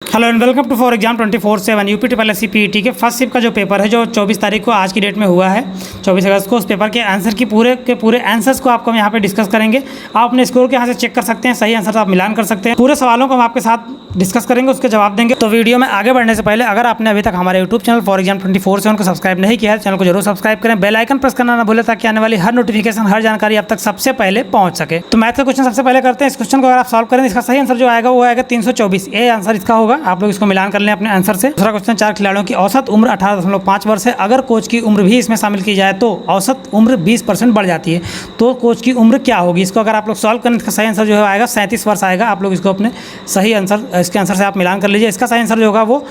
Hello and welcome to for exam 24/7 UP triple S C PET के first shift का जो paper है जो 24 तारीख को आज की डेट में हुआ है 24 अगस्त को। उस पेपर के आंसर की पूरे आंसर्स को आपको हम यहाँ पे डिस्कस करेंगे। आप अपने स्कोर के यहाँ से चेक कर सकते हैं, सही आंसर आप मिलान कर सकते हैं। पूरे सवालों को हम आपके साथ डिस्कस करेंगे, उसके जवाब देंगे। तो वीडियो में आगे बढ़ने से पहले अगर आपने अभी तक हमारे यूट्यूब चैनल फॉर एग्जाम 24/7 को सब्सक्राइब नहीं किया है, चैनल को जरूर सब्सक्राइब करें, बेल आइकन प्रेस करना ना भूलें ताकि आने वाली हर नोटिफिकेशन, हर जानकारी आप तक सबसे पहले पहुंच सके। तो मैथ का क्वेश्चन सबसे पहले करते हैं। इस क्वेश्चन को अगर आप सॉल्व करें, इसका सही आंसर जो आएगा वो आएगा 324। ए आंसर इसका होगा। आप लोग इसको मिलान कर लें अपने आंसर से। दूसरा क्वेश्चन, 4 खिलाड़ियों की औसत उम्र 18.5 वर्ष है। अगर कोच की उम्र भी इसमें शामिल की जाए तो औसत उम्र 20% बढ़ जाती है, तो कोच की उम्र क्या होगी? इसको अगर आप लोग सॉल्व करें, इसका सही आंसर जो है आएगा 37 वर्ष आएगा। आप लोग इसको अपने सही आंसर, इसके आंसर से आप मिलान कर लीजिए। इसका सही आंसर जो होगा वो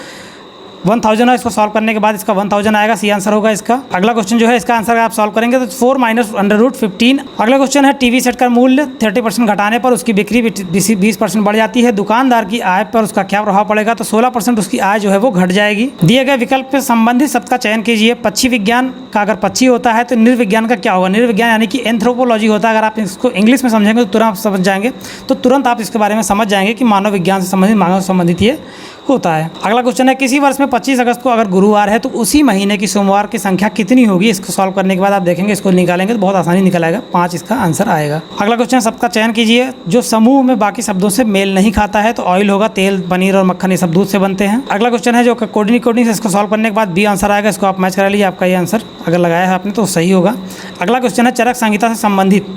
1000 है। इसको सॉल्व करने के बाद इसका 1000 आएगा, सी आंसर होगा इसका। अगला क्वेश्चन जो है इसका आंसर आप सॉल्व करेंगे तो 4 - √15। अगला क्वेश्चन है, टीवी सेट का मूल्य 30% घटाने पर उसकी बिक्री 20% बढ़ जाती है। दुकानदार की आय पर उसका क्या प्रभाव पड़ेगा? तो 16% उसकी आय जो है वो घट जाएगी। दिए गए विकल्प से संबंधित शब्द का चयन कीजिए। पक्षी विज्ञान का अगर पक्षी होता है तो निर्विज्ञान का क्या होगा? निर्विज्ञान यानी कि एंथ्रोपोलॉजी होता है। अगर आप इसको इंग्लिश में समझेंगे तो तुरंत समझ जाएंगे, तो तुरंत आप इसके बारे में समझ जाएंगे कि मानव विज्ञान से संबंधित, मानव संबंधित ये होता है। अगला क्वेश्चन है, किसी वर्ष में 25 अगस्त को अगर गुरुवार है तो उसी महीने की सोमवार की संख्या कितनी होगी? इसको सॉल्व करने के बाद आप देखेंगे, इसको निकालेंगे तो बहुत आसानी निकल आएगा। 5 इसका आंसर आएगा। अगला क्वेश्चन, शब्द का चयन कीजिए जो समूह में बाकी शब्दों से मेल नहीं खाता है। तो ऑयल होगा, तेल, पनीर और मक्खन ये सब दूध से बनते हैं। अगला क्वेश्चन है जो कोडिंग से, इसको सॉल्व करने के बाद बी आंसर आएगा। इसको आप मैच करा लीजिए, आपका ये आंसर अगर लगाया है आपने तो सही होगा। अगला क्वेश्चन है, चरक संहिता से संबंधित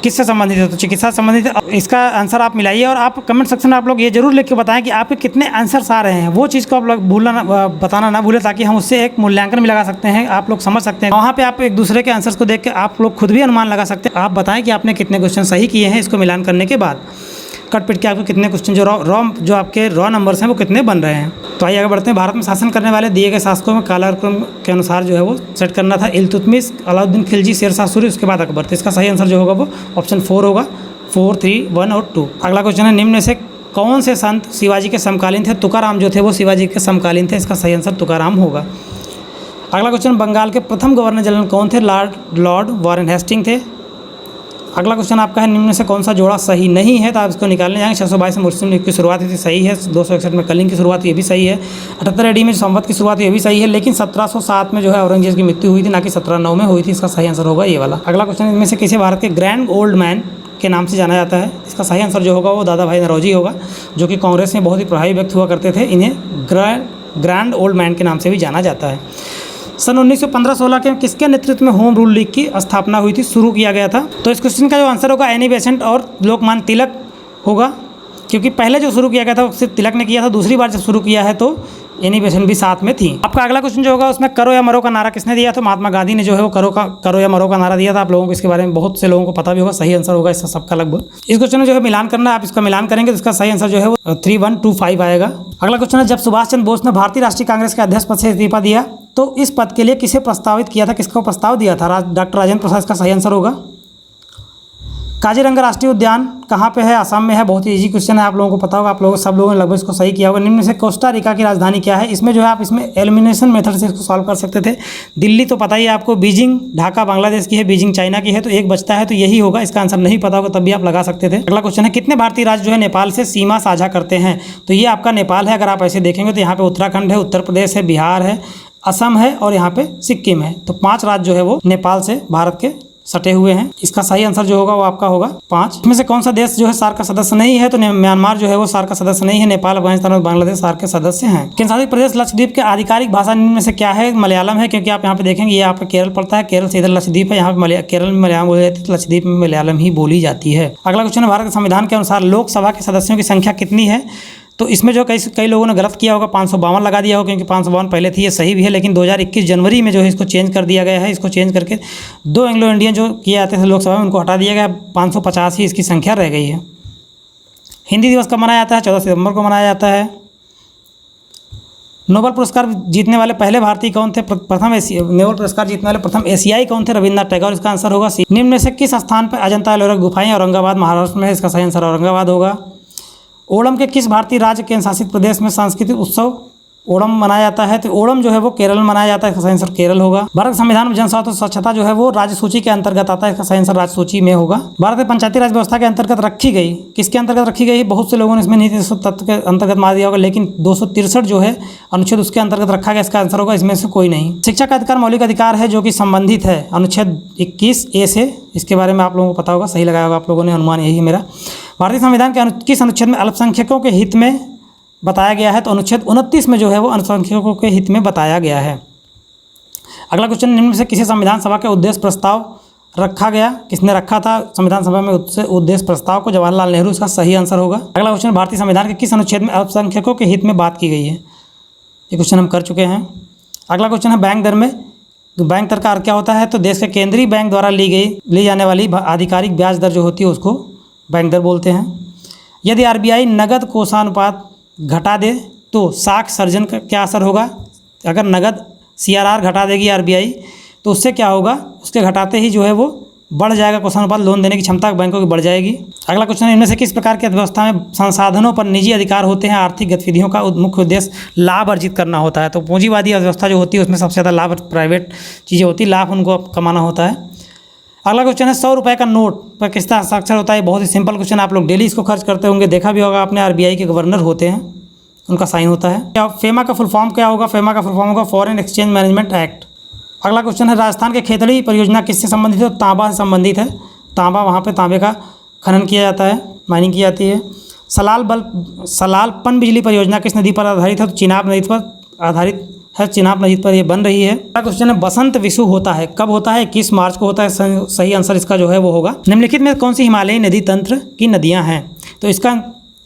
किससे संबंधित है? तो चिकित्सा से संबंधित है। इसका आंसर आप मिलाइए और आप कमेंट सेक्शन में आप लोग ये जरूर लिख के बताएं कि आपके कितने आंसर्स आ रहे हैं। वो चीज़ को आप लोग बताना ना भूलें ताकि हम उससे एक मूल्यांकन भी लगा सकते हैं, आप लोग समझ सकते हैं। वहाँ पे आप एक दूसरे के आंसर्स को देख के आप लोग खुद भी अनुमान लगा सकते हैं। आप बताएं कि आपने कितने क्वेश्चन सही किए हैं इसको मिलान करने के बाद। कट पिट के आपको कितने क्वेश्चन जो आपके रॉ नंबर्स हैं वो कितने बन रहे हैं। तो आइए आगे बढ़ते हैं। भारत में शासन करने वाले दिए गए शासकों में कालाक्रम के अनुसार जो है वो सेट करना था। इल्तुतमिश, अलाउद्दीन खिलजी, शेरशाह सूरी, उसके बाद अकबर। तो इसका सही आंसर जो होगा वो ऑप्शन 4 होगा। 4, 3, 1 और 2। अगला क्वेश्चन है, निम्न में से कौन से संत शिवाजी के समकालीन थे? तुकाराम जो थे वो शिवाजी के समकालीन थे। इसका सही आंसर तुकाराम होगा। अगला क्वेश्चन, बंगाल के प्रथम गवर्नर जनरल कौन थे? लॉर्ड वॉरेन हेस्टिंग थे। अगला क्वेश्चन आपका है, निम्न में से कौन सा जोड़ा सही नहीं है? तो आप इसको निकालने जाएंगे। 622 में मुस्लिम लीग की शुरुआत हुई थी, सही है। 261 में कलिंग की शुरुआत, ये भी सही है। 78 AD में संवत की शुरुआत, ये भी सही है। लेकिन 1707 में जो है औरंगजेब की मृत्यु हुई थी, ना कि 1709 में हुई थी। इसका सही आंसर होगा ये वाला। अगला क्वेश्चन, इनमें से किसे भारत के ग्रैंड ओल्ड मैन के नाम से जाना जाता है? इसका सही आंसर जो होगा वो दादा भाई नौरोजी होगा, जो कि कांग्रेस में बहुत ही प्रभावी व्यक्ति हुआ करते थे। इन्हें ग्रैंड ओल्ड मैन के नाम से भी जाना जाता है। सन 1915-16 के किसके नेतृत्व में होम रूल लीग की स्थापना हुई थी, शुरू किया गया था? तो इस क्वेश्चन का जो आंसर होगा एनी बेसेंट और लोकमान्य तिलक होगा, क्योंकि पहले जो शुरू किया गया था वो सिर्फ तिलक ने किया था। दूसरी बार जब शुरू किया है तो एनी बेसेंट भी साथ में थी। आपका अगला क्वेश्चन जो होगा उसमें करो या मरो का नारा किसने दिया? तो महात्मा गांधी ने जो है वो करो या मरो का नारा दिया था। आप लोगों को इसके बारे में बहुत से लोगों को पता भी होगा। सही आंसर होगा इसका सबका लगभग। इस क्वेश्चन में जो है मिलान करना है, आप इसका मिलान करेंगे तो इसका सही आंसर जो है वो 3125 आएगा। अगला क्वेश्चन है, जब सुभाष चंद्र बोस ने भारतीय राष्ट्रीय कांग्रेस के अध्यक्ष पद से इस्तीफा दिया तो इस पद के लिए किसे प्रस्तावित किया था? किसको प्रस्ताव दिया था? डॉक्टर राजेंद्र प्रसाद। इसका सही आंसर होगा। काजीरंगा राष्ट्रीय उद्यान कहाँ पे है? असम में है। बहुत ही इजी क्वेश्चन है, आप लोगों को पता होगा। आप लोगों सब लोगों ने लगभग इसको सही किया होगा। निम्न में से कोस्टा रिका की राजधानी क्या है? इसमें जो है आप इसमें एलिमिनेशन मेथड से इसको सॉल्व कर सकते थे। दिल्ली तो पता ही है आपको, बीजिंग, ढाका बांग्लादेश की है, बीजिंग चाइना की है, तो एक बचता है तो यही होगा। इसका आंसर नहीं पता होगा तब भी आप लगा सकते थे। अगला क्वेश्चन है, कितने भारतीय राज्य जो है नेपाल से सीमा साझा करते हैं? तो ये आपका नेपाल है। अगर आप ऐसे देखेंगे तो यहाँ पे उत्तराखंड है, उत्तर प्रदेश है, बिहार है, असम है और यहाँ पे सिक्किम है। तो 5 राज्य जो है वो नेपाल से भारत के सटे हुए हैं। इसका सही आंसर जो होगा वो आपका होगा 5। इसमें से कौन सा देश जो है सार्क का सदस्य नहीं है? तो म्यांमार जो है वो सार्क का सदस्य नहीं है। नेपाल, अफगानिस्तान और बांग्लादेश सार्क के सदस्य हैं। केंद्र शासित प्रदेश लक्षद्वीप के आधिकारिक भाषा निम्न में से क्या है? मलयालम है, क्योंकि आप यहाँ पे देखेंगे ये आपका केरल पड़ता है। केरल से इधर लक्षद्वीप है, यहाँ पे केरल में मलयालम बोली जाती है, तो लक्षद्वीप में मलयालम ही बोली जाती है। अगला क्वेश्चन है, भारत के संविधान के अनुसार लोकसभा के सदस्यों की संख्या कितनी है? तो इसमें जो कई लोगों ने गलत किया होगा, 552 लगा दिया होगा, क्योंकि 552 पहले थी, ये सही भी है। लेकिन 2021 जनवरी में जो है इसको चेंज कर दिया गया है। इसको चेंज करके 2 एंग्लो इंडियन जो किए जाते थे लोकसभा में उनको हटा दिया गया। 550 ही इसकी संख्या रह गई है। हिंदी दिवस कब मनाया जाता है? 14 सितंबर को मनाया जाता है। नोबेल पुरस्कार जीतने वाले पहले भारतीय कौन थे? नोबेल पुरस्कार जीतने वाले प्रथम एशियाई कौन थे? रविन्द्रनाथ टैगोर। इसका आंसर होगा सी। निम्न में से किस स्थान पर अजंता एलोरा गुफाएं? औरंगाबाद महाराष्ट्र में है। इसका सही आंसर औरंगाबाद होगा। ओणम के किस भारतीय राज्य केंद्र शासित प्रदेश में सांस्कृतिक उत्सव ओणम मनाया जाता है, तो ओणम जो है वो केरल में मनाया जाता है, इसका सही आंसर केरल होगा। भारत के संविधान में जन स्वास्थ्य और स्वच्छता जो है वो राज्य सूची के अंतर्गत आता है, इसका सही आंसर राज्य सूची में होगा। भारत में पंचायती राज व्यवस्था के अंतर्गत रखी गई, किसके अंतर्गत रखी गई? बहुत से लोगों ने इसमें नीति तत्व के अंतर्गत मार दिया होगा, लेकिन 263 जो है अनुच्छेद उसके अंतर्गत रखा गया, इसका आंसर होगा इसमें से कोई नहीं। शिक्षा का अधिकार मौलिक अधिकार है जो कि संबंधित है अनुच्छेद 21A से, इसके बारे में आप लोगों को पता होगा, सही लगाया होगा आप लोगों ने, अनुमान यही है मेरा। भारतीय संविधान के किस अनुच्छेद में अल्पसंख्यकों के हित में बताया गया है? तो अनुच्छेद 29 में जो है वो अल्पसंख्यकों के हित में बताया गया है। अगला क्वेश्चन, निम्न में से किसी संविधान सभा के उद्देश्य प्रस्ताव रखा गया? किसने रखा था संविधान सभा में उद्देश्य प्रस्ताव को? जवाहरलाल नेहरू, इसका सही आंसर होगा। अगला क्वेश्चन, भारतीय संविधान के किस अनुच्छेद में अल्पसंख्यकों के हित में बात की गई है? ये क्वेश्चन हम कर चुके हैं। अगला क्वेश्चन है बैंक दर में, तो बैंक दर का अर्थ क्या होता है? तो देश के केंद्रीय बैंक द्वारा ली जाने वाली आधिकारिक ब्याज दर जो होती है उसको बैंक दर बोलते हैं। यदि आरबीआई नगद कोषानुपात घटा दे तो साख सर्जन का क्या असर होगा? अगर नगद CRR घटा देगी आरबीआई तो उससे क्या होगा? उसके घटाते ही जो है वो बढ़ जाएगा कोषानुपात, लोन देने की क्षमता बैंकों की बढ़ जाएगी। अगला क्वेश्चन है, इनमें से किस प्रकार की अर्थव्यवस्था में संसाधनों पर निजी अधिकार होते हैं? आर्थिक गतिविधियों का मुख्य उद्देश्य लाभ अर्जित करना होता है। तो पूंजीवादी अर्थव्यवस्था जो होती है उसमें सबसे ज़्यादा लाभ प्राइवेट चीज़ें होती है, लाभ उनको कमाना होता है। अगला क्वेश्चन है, 100 रुपये का नोट पर किसका हस्ताक्षर होता है? बहुत ही सिंपल क्वेश्चन, आप लोग डेली इसको खर्च करते होंगे, देखा भी होगा आपने, आरबीआई के गवर्नर होते हैं, उनका साइन होता है। क्या फेमा का फुल फॉर्म क्या होगा? फेमा का फुल फॉर्म होगा फॉरेन एक्सचेंज मैनेजमेंट एक्ट। अगला क्वेश्चन है, राजस्थान के खेतड़ी परियोजना किससे संबंधित है? तो तांबा से संबंधित है। तांबा, वहाँ पे तांबे का खनन किया जाता है, माइनिंग की जाती है। सलाल पन बिजली परियोजना किस नदी पर आधारित है? तो चिनाब नदी पर आधारित है, चिनाब नदी पर ये बन रही है। अगला क्वेश्चन है, बसंत विषु होता है कब होता है? 21 मार्च को होता है, सही आंसर इसका जो है वो होगा। निम्नलिखित में कौन सी हिमालयी नदी तंत्र की नदियाँ हैं? तो इसका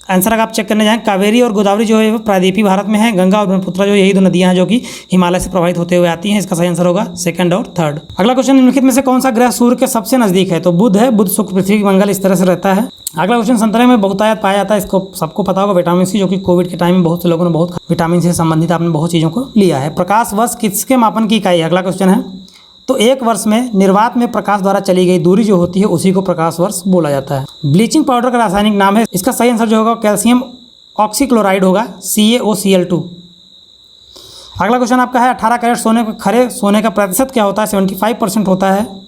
आंसर अगर आप चेक करने जाएं, कावेरी और गोदावरी जो है वो प्रायद्वीपीय भारत में है, गंगा और ब्रह्मपुत्र जो यही दो नदियां हैं जो कि हिमालय से प्रभावित होते हुए आती हैं, इसका सही आंसर होगा सेकंड और थर्ड। अगला क्वेश्चन, निम्नलिखित में से कौन सा ग्रह सूर्य के सबसे नजदीक है? तो बुध है, बुध शुक्र पृथ्वी मंगल इस तरह से रहता है। अगला क्वेश्चन, संतरे में बहुतायत पाया जाता है, इसको सबको पता होगा, विटामिन सी, जो कि कोविड के टाइम में बहुत से लोगों ने बहुत विटामिन से संबंधित आपने बहुत चीज़ों को लिया है। प्रकाश वर्ष किसके मापन की इकाई? अगला क्वेश्चन है, तो एक वर्ष में निर्वात में प्रकाश द्वारा चली गई दूरी जो होती है उसी को प्रकाश वर्ष बोला जाता है। ब्लीचिंग पाउडर का रासायनिक नाम है, इसका सही आंसर जो होगा कैल्शियम ऑक्सीक्लोराइड होगा, CaOCl2। अगला क्वेश्चन आपका है, 18 कैरेट सोने को खरे सोने का प्रतिशत क्या होता है? 75% होता है।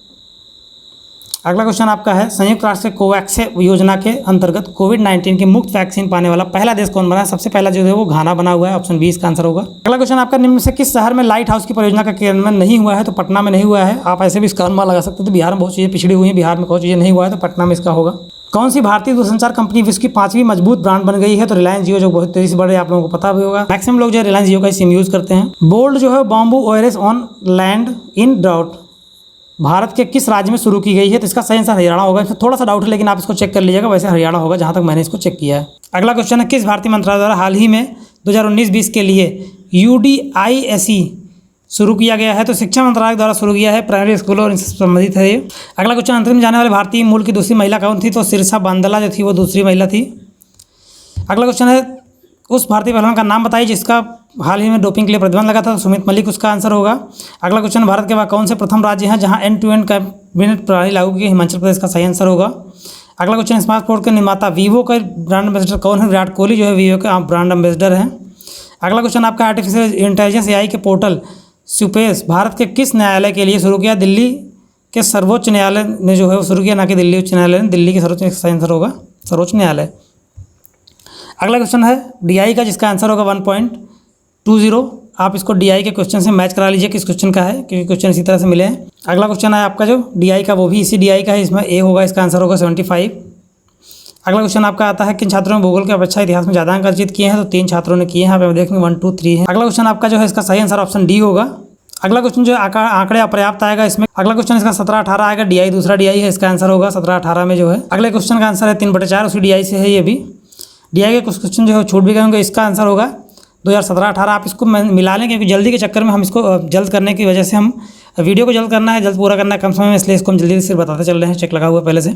अगला क्वेश्चन आपका है, संयुक्त राष्ट्र के कोवैक्स योजना के अंतर्गत कोविड-19 की मुफ्त वैक्सीन पाने वाला पहला देश कौन बना है? सबसे पहला जो है वो घाना बना हुआ है, ऑप्शन बी इसका आंसर होगा। अगला क्वेश्चन आपका, निम्न में से किस शहर में लाइट हाउस की परियोजना का क्रियान्वयन नहीं हुआ है? तो पटना में नहीं हुआ है। आप ऐसे भी इसका अनुमान लगा सकते हो, तो बिहार में बहुत चीज़ें पिछड़ी हुई हैं, बिहार में बहुत चीज़ें नहीं हुआ है, तो पटना में इसका होगा। कौन सी भारतीय दूरसंचार कंपनी विश्व की 5वीं मजबूत ब्रांड बन गई है? तो रिलायंस जियो, जो बहुत तेजी से बढ़ रही है, आप लोगों को पता भी होगा, मैक्सिमम लोग जो है रिलायंस जियो का सिम यूज़ करते हैं। बोल्ड जो है बॉम्बू ओएरएस on land in drought Bharat के किस राज्य में शुरू की गई है? तो इसका सही आंसर हरियाणा होगा। इसमें थोड़ा सा डाउट है लेकिन आप इसको चेक कर लीजिएगा, वैसे हरियाणा होगा जहाँ तक मैंने इसको चेक किया है। अगला क्वेश्चन है, किस भारतीय मंत्रालय द्वारा हाल ही में 2019-20 के लिए UDISE शुरू किया गया है? तो शिक्षा मंत्रालय द्वारा शुरू किया है, प्राइमरी स्कूलों और इनसे संबंधित है ये। अगला क्वेश्चन, अंतरिम जाने वाले भारतीय मूल की दूसरी महिला कौन थी? तो सिरसा बांदला जो थी वो दूसरी महिला थी। अगला क्वेश्चन है, उस भारतीय पहलवान का नाम बताइए जिसका हाल ही में डोपिंग के लिए प्रतिबंध लगा था? तो सुमित मलिक उसका आंसर होगा। अगला क्वेश्चन, भारत के वह कौन से प्रथम राज्य हैं जहां एंड-टू-एंड कैबिनेट प्रणाली लागू की? हिमाचल प्रदेश का सही आंसर होगा। अगला क्वेश्चन, स्मार्टफोन के निर्माता वीवो का ब्रांड एम्बेसडर कौन है? विराट कोहली जो है वीवो के ब्रांड एम्बेसडर हैं। अगला क्वेश्चन आपका, आर्टिफिशियल इंटेलिजेंस AI के पोर्टल सुपेस भारत के किस न्यायालय के लिए शुरू किया? दिल्ली के सर्वोच्च न्यायालय ने जो है वो शुरू किया, ना कि दिल्ली उच्च न्यायालय ने। दिल्ली के सर्वोच्च, सही आंसर होगा सर्वोच्च न्यायालय। अगला क्वेश्चन है DI का, जिसका आंसर होगा 1.20। आप इसको DI के क्वेश्चन से मैच करा लीजिए किस क्वेश्चन का है, क्योंकि क्वेश्चन इसी तरह से मिले हैं। अगला क्वेश्चन है आपका जो DI का, वो भी इसी DI का है, इसमें A होगा, इसका आंसर होगा 75। अगला क्वेश्चन आपका आता है, किन छात्रों ने भूगोल के अपेक्षा इतिहास में ज़्यादा अंक अर्जित किए हैं? तो 3 छात्रों ने किए हैं, आप देखेंगे 1, 2, 3 है। अगला क्वेश्चन आपका जो है इसका सही आंसर ऑप्शन D होगा। अगला क्वेश्चन जो आंकड़े अपर्याप्त आएगा इसमें। अगला क्वेश्चन इसका 17-18 आएगा, DI दूसरा DI है, इसका आंसर होगा 17-18 में जो है। अगले क्वेश्चन का आंसर है 3/4, उसी DI से है ये भी। DI के कुछ क्वेश्चन जो है छूट भी गए होंगे, इसका आंसर होगा 2017-18। आप इसको मिला लें, क्योंकि जल्दी के चक्कर में हम इसको जल्द करने की वजह से हम वीडियो को जल्द करना है, जल्द पूरा करना है कम समय में, इसलिए इसको हम जल्दी से बताते चल रहे हैं, चेक लगा हुआ पहले से।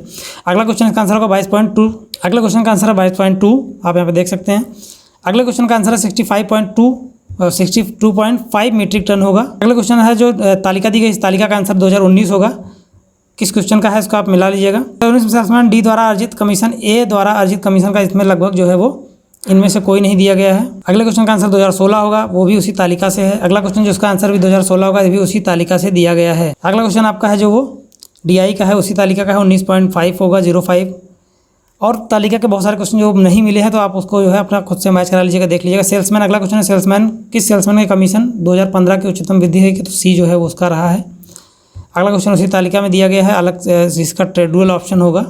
अगला क्वेश्चन का आंसर होगा 22.2। अगले क्वेश्चन का आंसर है 22.2, आप यहाँ पे देख सकते हैं। अगले क्वेश्चन का आंसर है 62.5 मीट्रिक टन होगा। अगला क्वेश्चन है जो तालिका दी गई, इस तालिका का आंसर 2019 होगा। किस क्वेश्चन का है इसको आप मिला लीजिएगा। 19 डी द्वारा अर्जित कमीशन, A द्वारा अर्जित कमीशन का इसमें लगभग जो है वो इनमें से कोई नहीं दिया गया है। अगले क्वेश्चन का आंसर 2016 होगा, वो भी उसी तालिका से है। अगला क्वेश्चन जिसका आंसर भी 2016 होगा, ये भी उसी तालिका से दिया गया है। अगला क्वेश्चन आपका है जो वो DI का है, उसी तालिका का है, 19.5 होगा, 05। और तालिका के बहुत सारे क्वेश्चन जो नहीं मिले हैं तो आप उसको जो है अपना खुद से मैच करा लीजिएगा, देख लीजिएगा। सेल्समैन, अगला क्वेश्चन है सेल्समैन, किस सेल्समैन की कमीशन 2015 की उच्चतम वृद्धि है कि तो C जो है वो उसका रहा है। अगला क्वेश्चन उसी तालिका में दिया गया है, अलग जिसका ट्रेडुअल ऑप्शन होगा।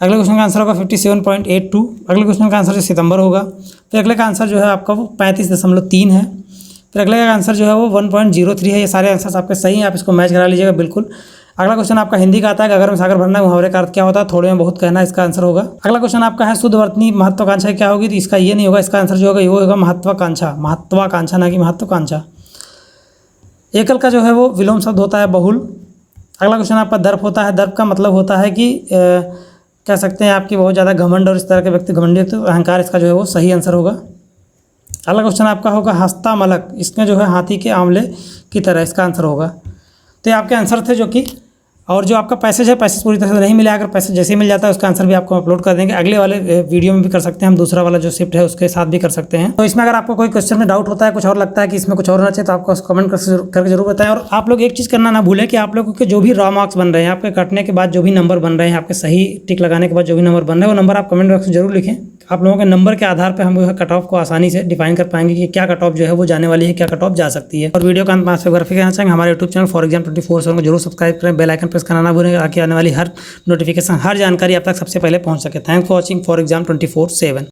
अगले क्वेश्चन का आंसर होगा 57.82। अगले क्वेश्चन का आंसर जो सितंबर होगा। फिर अगले का आंसर जो है आपका वो 35.3 है। फिर अगले का आंसर जो है वो 1.03 है। ये सारे आंसर्स आपके सही हैं, आप इसको मैच करा लीजिएगा बिल्कुल। अगला क्वेश्चन आपका हिंदी का आता है, अगर में सागर भरना है, मुहावरे का अर्थ क्या होता है, थोड़े में बहुत कहना, इसका आंसर होगा। अगला क्वेश्चन आपका है शुद्ध वर्तनी महत्वाकांक्षा क्या होगी, तो इसका ये नहीं होगा, इसका आंसर जो होगा वो होगा महत्वाकांक्षा, महत्वाकांक्षा ना कि महत्वाकांक्षा। एकल का जो है वो विलोम शब्द होता है बहुल। अगला क्वेश्चन आपका दर्प होता है, दर्प का मतलब होता है कि कह सकते हैं आपकी बहुत ज़्यादा घमंड और इस तरह के व्यक्ति घमंडी व्यक्ति, अहंकार, इसका जो है वो सही आंसर होगा। अगला क्वेश्चन आपका होगा हस्तामलक, इसमें जो है हाथी के आंवले की तरह, इसका आंसर होगा। तो ये आपके आंसर थे जो कि, और जो आपका पैसेज है, पैसेज पूरी तरह से नहीं मिला, अगर पैसेज जैसे ही मिल जाता है उसका आंसर भी आपको अपलोड कर देंगे। अगले वाले वीडियो में भी कर सकते हैं हम, दूसरा वाला जो शिफ्ट है उसके साथ भी कर सकते हैं। तो इसमें अगर आपको कोई क्वेश्चन में डाउट होता है, कुछ और लगता है कि इसमें कुछ और होना चाहिए, तो आपको कमेंट करके जरूर बताएं। और आप लोग एक चीज़ करना ना भूलें कि आप लोगों के जो भी रॉ मार्क्स बन रहे हैं, आपके कटने के बाद जो भी नंबर बन रहे हैं, आपके सही टिक लगाने के बाद जो भी नंबर बन रहे हैं, वो नंबर आप कमेंट बॉक्स में जरूर लिखें। आप लोगों के नंबर के आधार पर हम जो है कट ऑफ को आसानी से डिफाइन कर पाएंगे कि क्या कट ऑफ जो है वो जाने वाली है, क्या कट ऑफ जा सकती है। और वीडियो का अंत में आपसे ग्राफिक कहना चाहेंगे, हमारे यूट्यूब चैनल फॉर एग्जाम 24/7 को जरूर सब्सक्राइब करें, बेल आइकन प्रेस करना ना भूलें, ताकि आने वाली हर नोटिफिकेशन, हर जानकारी आप तक सबसे पहले पहुंच सके। Thanks for watching for exam 24/7।